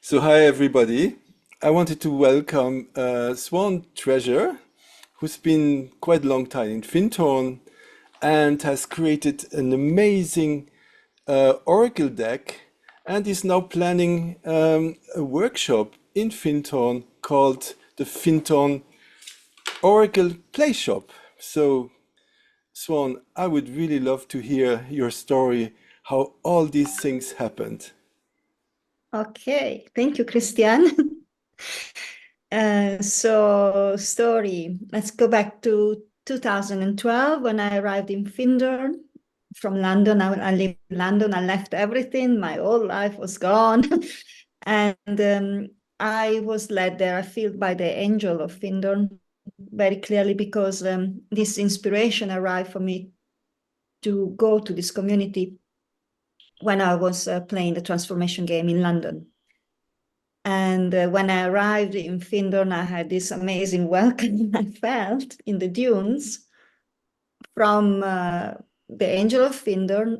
So hi everybody. I wanted to welcome Swan Treasure, who's been quite a long time in Findhorn and has created an amazing oracle deck and is now planning a workshop in Findhorn called the Findhorn Oracle Playshop. So Swan, I would really love to hear your story, how all these things happened. Okay, thank you, Christian. Story. Let's go back to 2012 when I arrived in Findhorn from London. I lived in London. I left everything. My whole life was gone. And I was led there, I feel, by the angel of Findhorn very clearly because this inspiration arrived for me to go to this community when I was playing the transformation game in London. And when I arrived in Findhorn, I had this amazing welcome I felt in the dunes from the angel of Findhorn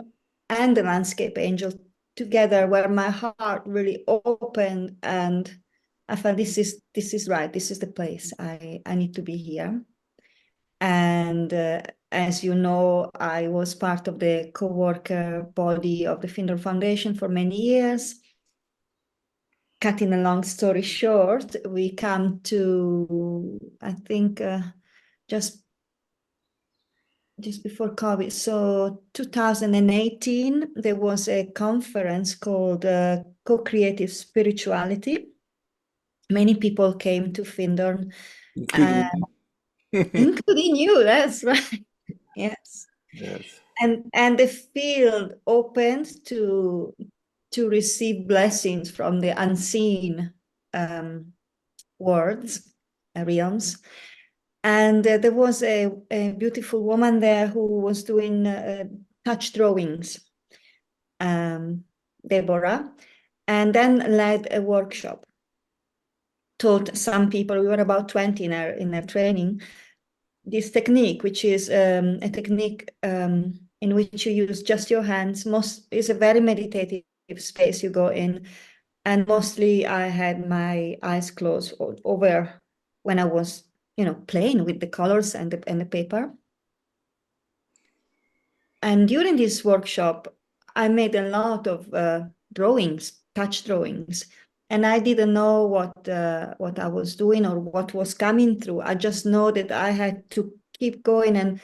and the landscape angel together, where my heart really opened and I felt this is right. This is the place. I need to be here. And as you know, I was part of the co-worker body of the Findhorn Foundation for many years. Cutting a long story short, we come to, I think, just before COVID. So 2018, there was a conference called Co-Creative Spirituality. Many people came to Findhorn, Including me. including you. That's right. Yes. Yes. And the field opened to receive blessings from the unseen worlds, realms. And there was a beautiful woman there who was doing touch drawings, Deborah, and then led a workshop, taught some people, we were about 20 in our training, this technique, which is a technique in which you use just your hands. Most is a very meditative space you go in. And mostly I had my eyes closed over when I was, playing with the colors and the paper. And during this workshop, I made a lot of drawings, touch drawings, and I didn't know what I was doing or what was coming through. I just know that I had to keep going, and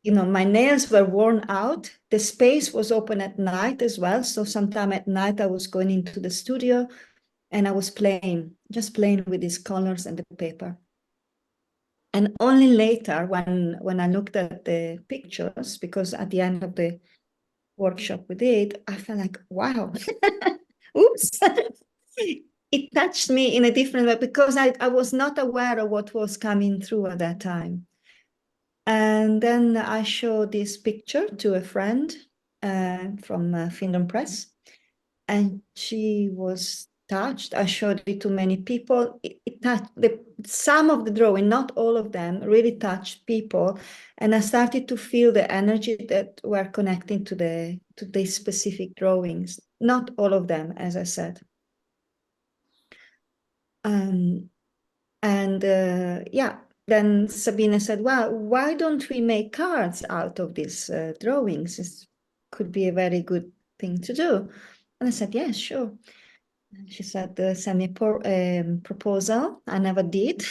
my nails were worn out. The space was open at night as well, so sometime at night I was going into the studio, and I was playing, just playing with these colors and the paper. And only later, when I looked at the pictures, because at the end of the workshop we did, I felt like, wow, oops. It touched me in a different way because I was not aware of what was coming through at that time. And then I showed this picture to a friend from Findhorn Press, and she was touched. I showed it to many people. It touched some of the drawing, not all of them, really touched people, and I started to feel the energy that were connecting to the specific drawings. Not all of them, as I said. Um, and yeah, then Sabine said, "Well, why don't we make cards out of these drawings? It could be a very good thing to do." And I said, "Yes, sure." She said, send me a proposal. I never did.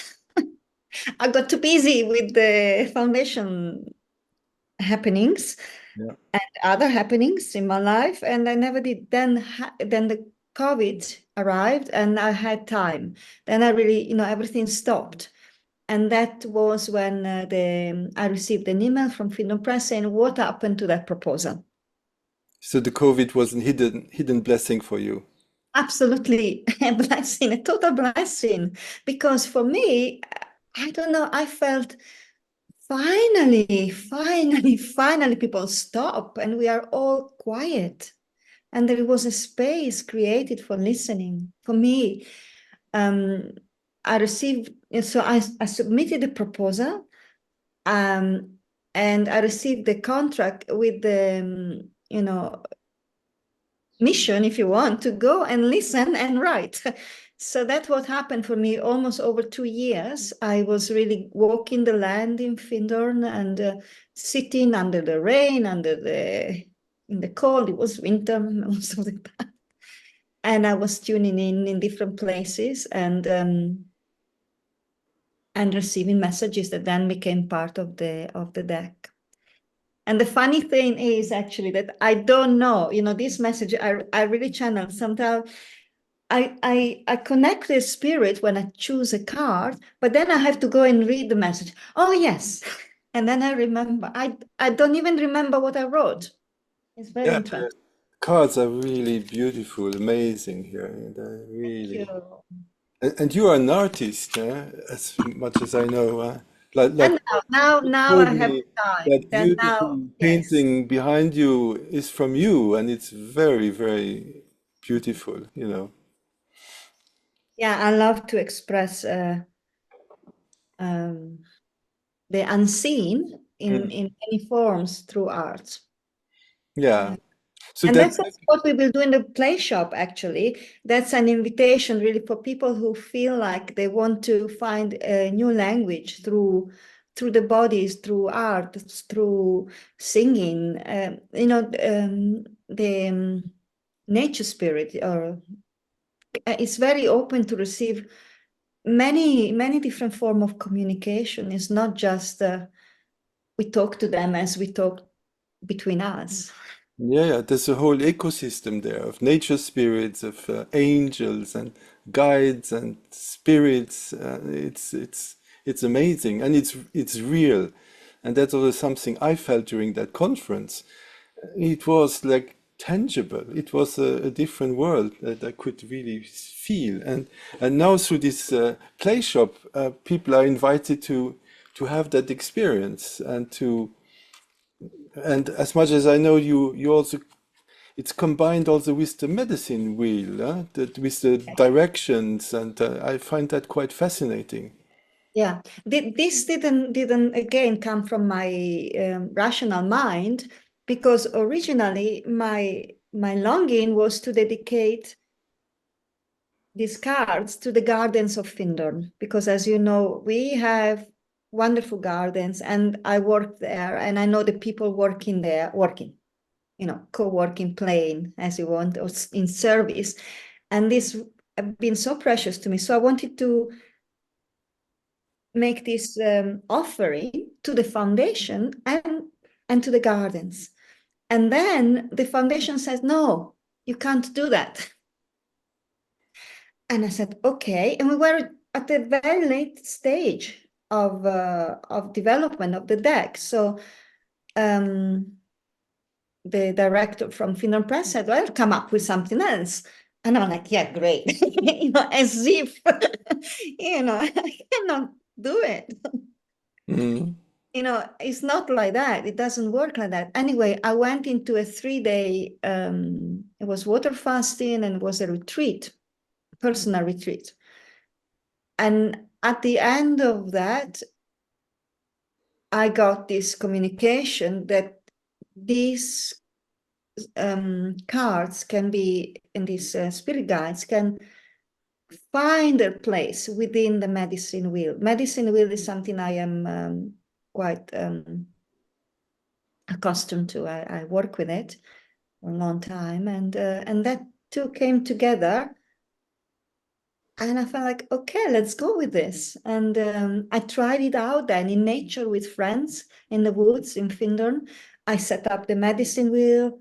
I got too busy with the foundation happenings Yeah. and other happenings in my life, and I never did. Then the COVID arrived, and I had time. Then I really, everything stopped. And that was when I received an email from Findhorn Press saying, what happened to that proposal? So the COVID was a hidden blessing for you. Absolutely a blessing, a total blessing. Because for me, I don't know, I felt finally people stop and we are all quiet. And there was a space created for listening. For me, um, I received, so I submitted a proposal, um, and I received the contract with the, mission, if you want, to go and listen and write. So that's what happened for me almost over 2 years. I was really walking the land in Findhorn and sitting under the rain, in the cold. It was winter most of the time. And I was tuning in different places and receiving messages that then became part of the deck. And the funny thing is actually that I don't know, this message I really channel. Sometimes I connect the spirit when I choose a card, but then I have to go and read the message. Oh yes. And then I remember. I don't even remember what I wrote. It's very Yeah, interesting. the cards are really beautiful, amazing here. They're Thank really. you. And you are an artist, as much as I know. Like And now told I have me the time. that Then now, beautiful yes. painting behind you is from you, and it's very, very beautiful, you know. Yeah, I love to express um, the unseen Mm. in many forms through art. Yeah. Yeah. So And that, that's what we will do in the play shop, actually. That's an invitation really for people who feel like they want to find a new language through the bodies, through art, through singing, the nature spirit, or it's very open to receive many different form of communication. It's not just we talk to them as we talk between us. yeah, there's a whole ecosystem there of nature spirits, of angels and guides and spirits. It's amazing, and it's real, and that's also something I felt during that conference. It was like tangible. It was a different world that I could really feel. And now through this play shop, people are invited to have that experience and as much as I know you also it's combined also with the medicine wheel, that with the directions, and I find that quite fascinating. Yeah, this didn't again come from my rational mind, because originally my longing was to dedicate these cards to the gardens of Findhorn, because as you know, we have wonderful gardens, and I work there, and I know the people working there, co-working, playing as you want, or in service, and this have been so precious to me. So I wanted to make this offering to the foundation and to the gardens. And then the foundation says, no, you can't do that. And I said, okay. And we were at the very late stage of development of the deck. So um, the director from Finland Press said, well, come up with something else. And I'm like, yeah, great. As if, I cannot do it. Mm. It's not like that. It doesn't work like that. Anyway, I went into a 3-day, it was water fasting, and it was a retreat, personal retreat. And at the end of that, I got this communication that these cards can be, and these spirit guides can find their place within the medicine wheel. Medicine wheel is something I am quite accustomed to. I work with it for a long time, and that two came together, and I felt like, okay, let's go with this. And I tried it out then in nature with friends in the woods in Findhorn. I set up the medicine wheel.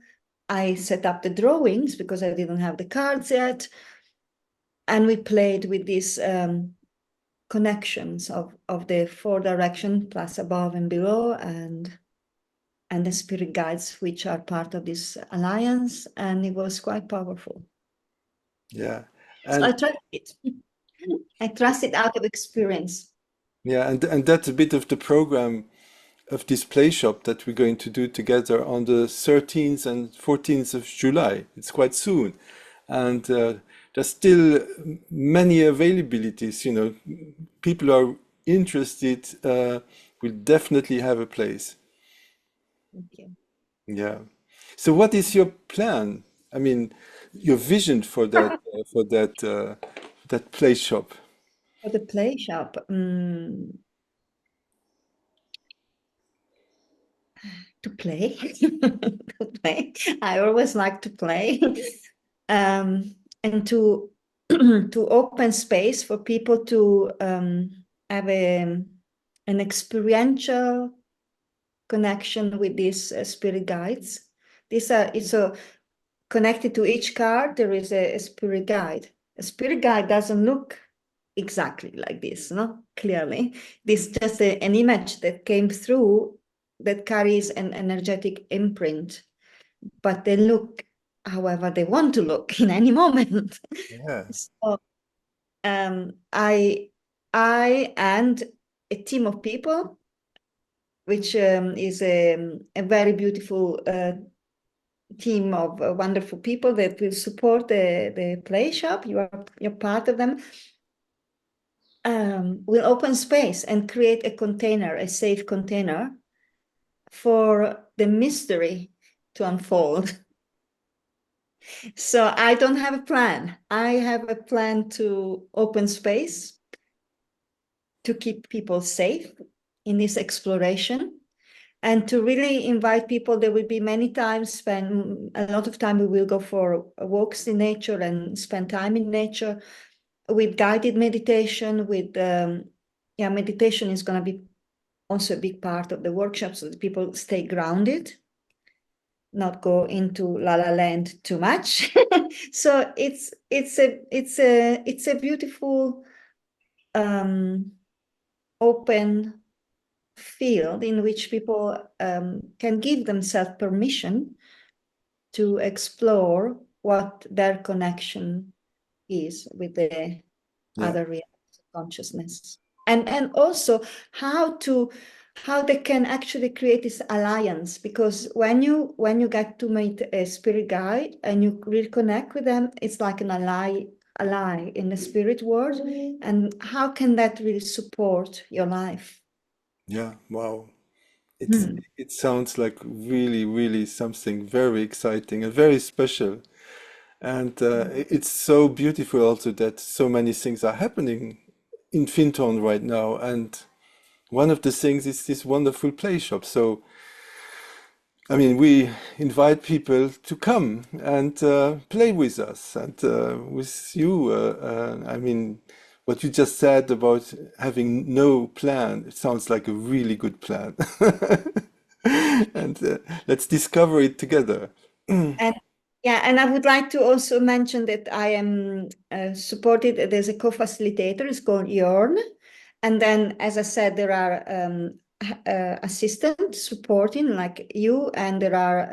I set up the drawings because I didn't have the cards yet, and we played with these connections of the four direction plus above and below, and the spirit guides which are part of this alliance, and it was quite powerful. Yeah, So I and trust it. I trust it out of experience. yeah, and that's a bit of the program of this play shop that we're going to do together on the 13th and 14th of July. It's quite soon, and there's still many availabilities. People are interested. Will definitely have a place. Thank you. Yeah. So what is your plan? I mean, your vision for that play shop. For the play shop, to play, to play. I always like to play, and to to open space for people to have an experiential connection with these spirit guides. These are it's a connected to each card. There is a spirit guide. A spirit guide doesn't look exactly like this, no? Clearly, this is just an image that came through that carries an energetic imprint, but they look however they want to look in any moment. Yeah, So I and a team of people, which is a very beautiful team of wonderful people that will support the play shop. You're part of them. Will open space and create a container, a safe container for the mystery to unfold. So I don't have a plan. I have a plan to open space to keep people safe in this exploration and to really invite people. There will be many times spend a lot of time. We will go for walks in nature and spend time in nature with guided meditation. With yeah, meditation is going to be also a big part of the workshop, so that people stay grounded, not go into la la land too much. So it's a beautiful open field in which people can give themselves permission to explore what their connection is with the yeah, other realms of consciousness, and also how to how they can actually create this alliance, because when you get to meet a spirit guide and you really connect with them, it's like an ally in the spirit world, and how can that really support your life? yeah. Wow. It's Hmm. it sounds like really, really something very exciting and very special. And it's so beautiful also that so many things are happening in Findhorn right now. And one of the things is this wonderful play shop. So, I mean, we invite people to come and play with us and with you. I mean, what you just said about having no plan, it sounds like a really good plan. And let's discover it together. And yeah, and I would like to also mention that I am supported. There's a co-facilitator, it's called Jorn. And then, as I said, there are assistants supporting like you, and there are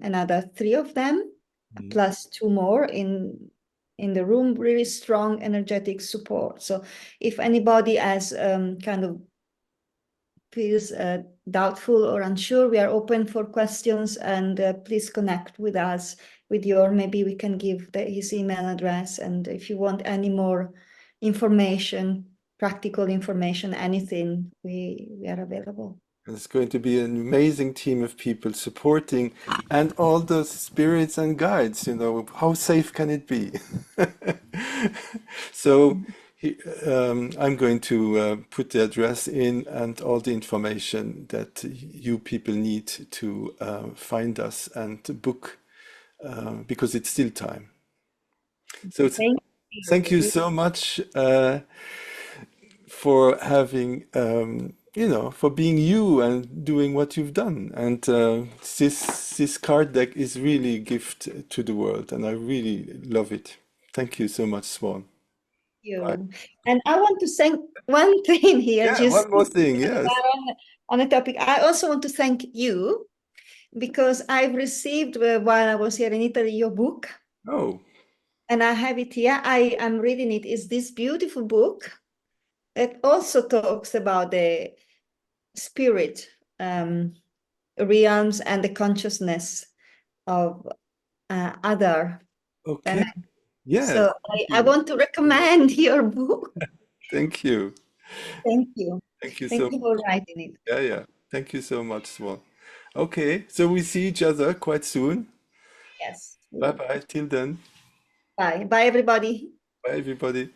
another three of them, Mhm. plus two more in the room, really strong energetic support. So if anybody has kind of feels doubtful or unsure, we are open for questions, and please connect with us with your, maybe we can give his email address. And if you want any more information, practical information, anything, we are available. And it's going to be an amazing team of people supporting and all those spirits and guides, how safe can it be? So I'm going to put the address in and all the information that you people need to find us and book because it's still time. So Thank thank you you. so much for having for being you and doing what you've done. And this card deck is really a gift to the world, and I really love it. Thank you so much, Swan. Bye. You. And I want to thank one thing here, Yeah, one just more thing. Yes. on a topic. I also want to thank you because I've received, while I was here in Italy, your book, Oh, and I have it here. I am reading it. It's this beautiful book that also talks about the spirit realms and the consciousness of other okay. dimensions. Yes. So Thank I you. want to recommend your book. Thank you. Thank you. Thank you Thank so you much. for writing it. Yeah, yeah. Thank you so much, Swan. Okay, so we see each other quite soon. Yes. Bye bye. Till then. Bye. Bye, everybody. Bye, everybody.